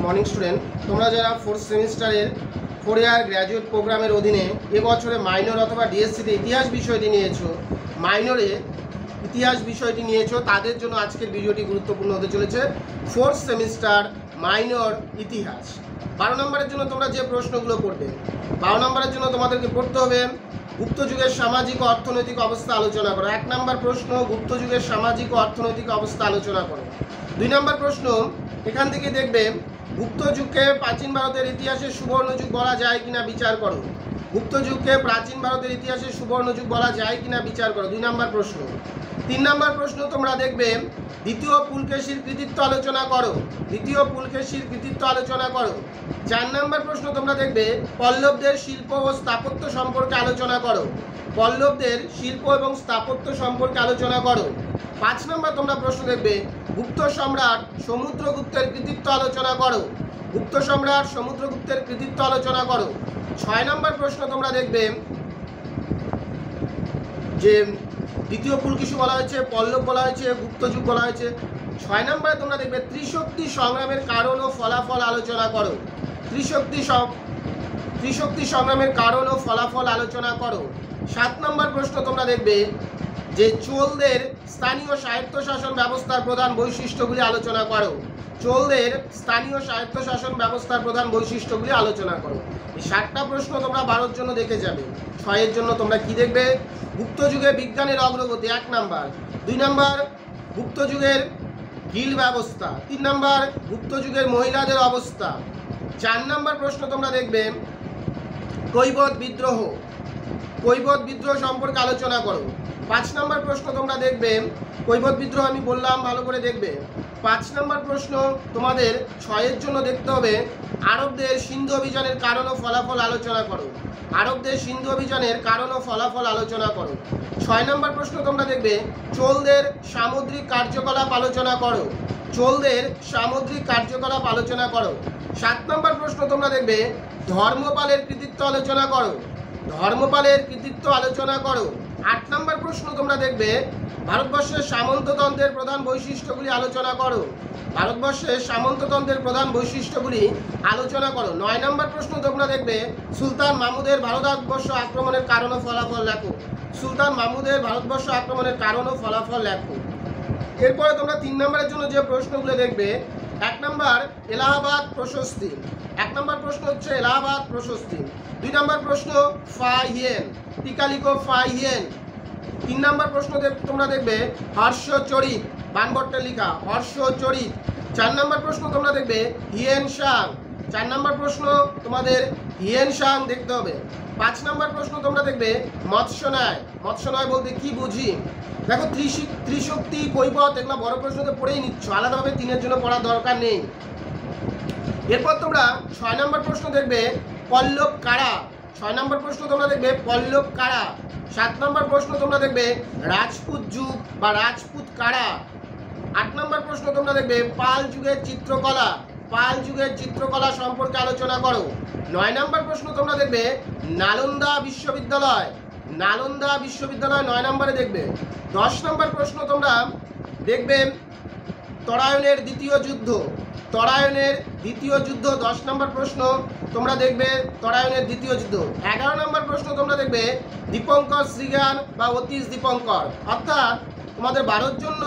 Morning student, তোমরা যারা fourth সেমিস্টারের 4 ইয়ার গ্র্যাজুয়েট প্রোগ্রামের অধীনে এবছরে মাইনর অথবা ডিএসসিতে ইতিহাস বিষয়টি নিয়েছো, মাইনরে ইতিহাস বিষয়টি নিয়েছো, তাদের জন্য আজকের ভিডিওটি গুরুত্বপূর্ণ হতে চলেছে। ফোর্থ সেমিস্টার মাইনর ইতিহাস 12 নম্বরের জন্য তোমরা যে প্রশ্নগুলো পড়বে, 12 নম্বরের জন্য তোমাদেরকে পড়তে হবে গুপ্ত যুগের সামাজিক ও অর্থনৈতিক অবস্থা আলোচনা করো। 1 নম্বর প্রশ্ন, গুপ্ত যুগের সামাজিক ও অর্থনৈতিক অবস্থা আলোচনা করো। 2 নম্বর প্রশ্ন, এখান থেকে দেখবে গুপ্ত যুগকে প্রাচীন ভারতের ইতিহাসে সুবর্ণ যুগ বলা যায় কিনা বিচার করো। গুপ্ত যুগকে প্রাচীন ভারতের ইতিহাসে সুবর্ণ যুগ বলা যায় কিনা বিচার করো, 2 নম্বর প্রশ্ন। 3 নম্বর প্রশ্ন তোমরা দেখবে দ্বিতীয় পুলকেশীর কৃতিত্ব আলোচনা করো। দ্বিতীয় পুলকেশীর কৃতিত্ব আলোচনা করো। 4 নম্বর প্রশ্ন তোমরা দেখবে পল্লবদের শিল্প ও স্থাপত্য সম্পর্কে আলোচনা করো। পল্লবদের শিল্প এবং স্থাপত্য সম্পর্কে আলোচনা করো। 5 নম্বর তোমরা প্রশ্ন দেখবে গুপ্ত সম্রাট সমুদ্রগুপ্তের কৃতিত্ব আলোচনা করো। গুপ্ত সম্রাট সমুদ্রগুপ্তের কৃতিত্ব আলোচনা করো। 6 নম্বর প্রশ্ন তোমরা দেখবে যে দ্বিতীয় পুলকেশী বলা হয়েছে, পল্লব বলা হয়েছে, গুপ্ত যুগ বলা হয়েছে। 6 নম্বরে তোমরা দেখবে ত্রিশক্তি সংগ্রামের কারণ ও ফলাফল আলোচনা করো। ত্রিশক্তি সংগ্রামের কারণ ও ফলাফল আলোচনা করো। 7 নম্বর প্রশ্ন তোমরা দেখবে যে চোলদের স্থানীয় স্বায়ত্তশাসন ব্যবস্থার প্রধান বৈশিষ্ট্যগুলি আলোচনা করো। চোলদের স্থানীয় স্বায়ত্তশাসন ব্যবস্থার প্রধান বৈশিষ্ট্যগুলি আলোচনা করো। এই 7টা প্রশ্ন তোমরা 12 জন্য দেখে যাবে। 6 এর জন্য তোমরা কি দেখবে? গুপ্ত যুগে বিজ্ঞানের অগ্রগতি 1 নাম্বার। 2 নাম্বার গুপ্ত যুগের গিল্ড ব্যবস্থা। 3 নাম্বার গুপ্ত যুগের মহিলাদের অবস্থা। 4 নাম্বার প্রশ্ন তোমরা দেখবে কৈবত বিদ্রোহ। কৈবত বিদ্রোহ সম্পর্কে আলোচনা করো। 5 নম্বর প্রশ্ন তোমরা দেখবে কৈবত বিদ্রোহ আমি বললাম, ভালো করে দেখবে। 5 নম্বর প্রশ্ন তোমাদের 6 এর জন্য দেখতে হবে আরবদের সিন্ধু অভিযানের কারণ ও ফলাফল আলোচনা করো। আরবদের সিন্ধু অভিযানের কারণ ও ফলাফল আলোচনা করো। 6 নম্বর প্রশ্ন তোমরা দেখবে চোলদের সামুদ্রিক কার্যকলাপ আলোচনা করো। চোলদের সামুদ্রিক কার্যকলাপ আলোচনা করো। 7 নম্বর প্রশ্ন তোমরা দেখবে ধর্মপালের কৃতিত্ব আলোচনা করো। ধর্মপালের কৃতিত্ব আলোচনা করো। 8 নম্বর প্রশ্ন তোমরা দেখবে ভারতবর্ষের সামন্ততন্ত্রের প্রধান বৈশিষ্ট্যগুলি আলোচনা করো। ভারতবর্ষের সামন্ততন্ত্রের প্রধান বৈশিষ্ট্যগুলি আলোচনা করো। 9 নম্বর প্রশ্ন তোমরা দেখবে সুলতান মাহমুদের ভারতবর্ষ আক্রমণের কারণ ও ফলাফল লেখো। সুলতান মাহমুদের ভারতবর্ষ আক্রমণের কারণ ও ফলাফল লেখো। এরপরে তোমরা 3 নম্বরের জন্য যে প্রশ্নগুলো দেখবে 1 নম্বর এলাহাবাদ প্রশস্তি। 1 নম্বর প্রশ্ন হচ্ছে এলাহাবাদ প্রশস্তি। 2 নম্বর প্রশ্ন ফাহিয়েন, টিকা লিখো ফাহিয়েন। 3 নম্বর প্রশ্ন তোমরা দেখবে হর্ষচরিত, বানবট্টে লিখা হর্ষচরিত। 4 নম্বর প্রশ্ন তোমরা দেখবে হিয়েন সাং। 4 নম্বর প্রশ্ন তোমাদের হিয়েন সাং দেখতে হবে। 5 নম্বর প্রশ্ন তোমরা দেখবে মৎস্যনয়। মৎস্যনয় বলতে কি বুঝি? দেখো ত্রিশক্তি, কৈবত এগুলো বড় প্রশ্নতে পড়েই নিচ্ছ, আলাদাভাবে 3 এর জন্য পড়ার দরকার নেই। এরপর তোমরা 6 নম্বর প্রশ্ন দেখবে পল্লব কারা। 6 নম্বর প্রশ্ন তোমরা দেখবে পল্লব কারা। 7 নম্বর প্রশ্ন তোমরা দেখবে রাজপুত যুগ বা রাজপুত কারা। 8 নম্বর প্রশ্ন তোমরা দেখবে পাল যুগের চিত্রকলা। পাল যুগের চিত্রকলা সম্পর্কে আলোচনা করো। 9 নম্বর প্রশ্ন তোমরা দেখবে নালন্দা বিশ্ববিদ্যালয়। নালন্দা বিশ্ববিদ্যালয় 9 নম্বরে দেখবে। 10 নম্বর প্রশ্ন তোমরা দেখবে তরায়ণের দ্বিতীয় যুদ্ধ। তরায়ণের দ্বিতীয় যুদ্ধ 10 নম্বর প্রশ্ন তোমরা দেখবে তরায়ণের দ্বিতীয় যুদ্ধ। 11 নম্বর প্রশ্ন তোমরা দেখবে দীপঙ্কর শ্রীজ্ঞান বা অতীশ দীপঙ্কর। অর্থাৎ তোমাদের 12 জন্য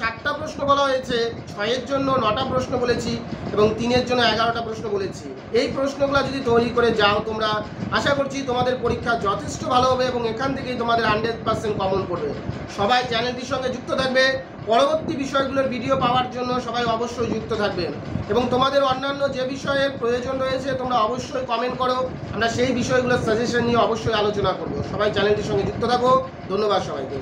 7টা প্রশ্ন বলা হয়েছে, 6 এর জন্য 9টা প্রশ্ন বলেছি এবং 3 এর জন্য 11টা প্রশ্ন বলেছি। এই প্রশ্নগুলো যদি তৈরি করে যাও তোমরা, আশা করছি তোমাদের পরীক্ষা যথেষ্ট ভালো হবে এবং এখান থেকেই তোমাদের 100% কমন পড়বে। সবাই চ্যানেলটির সঙ্গে যুক্ত থাকবে। পরবর্তী বিষয়গুলোর ভিডিও পাওয়ার জন্য সবাই অবশ্যই যুক্ত থাকবে এবং তোমাদের অন্যান্য যে বিষয়ের প্রয়োজন রয়েছে তোমরা অবশ্যই কমেন্ট করো, আমরা সেই বিষয়গুলোর সাজেশন নিয়ে অবশ্যই আলোচনা করব। সবাই চ্যানেলটির সঙ্গে যুক্ত থাকো। ধন্যবাদ সবাইকে।